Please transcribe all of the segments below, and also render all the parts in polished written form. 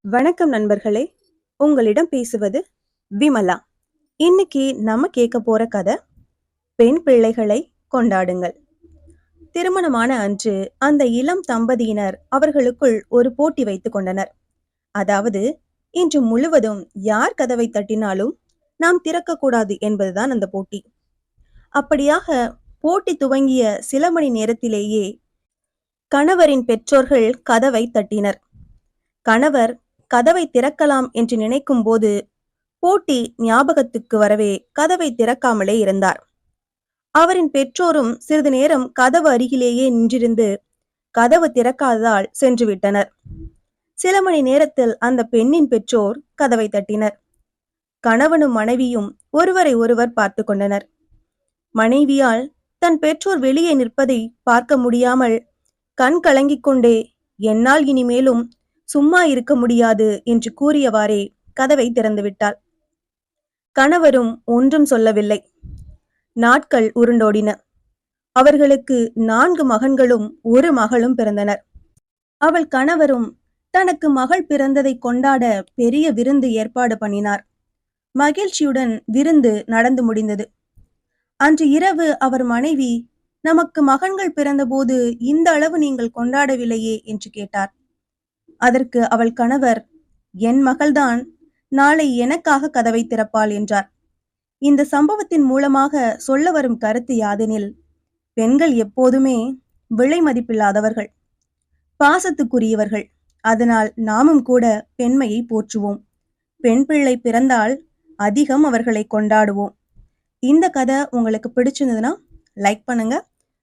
வணக்கம் நண்பர்களே, உங்களிடம் பேசுவது விமலா. இன்னைக்கு நம்ம கேட்க போற கதை பெண் பிள்ளைகளை கொண்டாடுங்கள். திருமணமான அன்று அந்த இளம் தம்பதியினர் அவர்களுக்குள் ஒரு போட்டி வைத்துக் கொண்டனர். அதாவது, இன்று முழுவதும் யார் கதவை தட்டினாலும் நாம் திறக்கக்கூடாது என்பதுதான் அந்த போட்டி. அப்படியாக போட்டி துவங்கிய சில மணி நேரத்திலேயே கணவரின் பெற்றோர்கள் கதவை தட்டினர். கணவர் கதவை திறக்கலாம் என்று நினைக்கும் போது போட்டி ஞாபகத்துக்கு வரவே கதவை திறக்காமலே இருந்தார். அவரின் பெற்றோரும் சிறிது நேரம் கதவு அருகிலேயே நின்றிருந்து கதவு திறக்காததால் சென்று விட்டனர். சில மணி நேரத்தில் அந்த பெண்ணின் பெற்றோர் கதவை தட்டினர். கணவனும் மனைவியும் ஒருவரை ஒருவர் பார்த்து கொண்டனர். மனைவியால் தன் பெற்றோர் வெளியே நிற்பதை பார்க்க முடியாமல் கண் கலங்கிக் கொண்டே, என்னால் இனிமேலும் சும்மா இருக்க முடியாது என்று கூறியவாறே கதவை திறந்துவிட்டாள். கணவரும் ஒன்றும் சொல்லவில்லை. நாட்கள் உருண்டோடின. அவர்களுக்கு 4 மகன்களும் 1 மகளும் பிறந்தனர். அவள் கணவரும் தனக்கு மகள் பிறந்ததை கொண்டாட பெரிய விருந்து ஏற்பாடு பண்ணினார். மகிழ்ச்சியுடன் விருந்து நடந்து முடிந்தது. அன்று இரவு அவர் மனைவி, நமக்கு மகன்கள் பிறந்தபோது இந்த அளவு நீங்கள் கொண்டாடவில்லையே என்று கேட்டார். அதற்கு அவள் கணவர், என் மகள்தான் நாளை எனக்காக கதவை திறப்பாள் என்றார். இந்த சம்பவத்தின் மூலமாக சொல்ல வரும் கருத்து யாதெனில், பெண்கள் எப்போதுமே விலை மதிப்பில்லாதவர்கள், பாசத்துக்குரியவர்கள். அதனால் நாமும் கூட பெண்மையை போற்றுவோம். பெண் பிள்ளை பிறந்தால் அதிகம் அவர்களை கொண்டாடுவோம். இந்த கதை உங்களுக்கு பிடிச்சிருந்ததுன்னா லைக் பண்ணுங்க,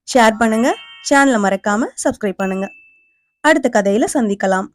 ஷேர் பண்ணுங்க, சேனலை மறக்காம சப்ஸ்கிரைப் பண்ணுங்க. அடுத்த கதையில சந்திக்கலாம்.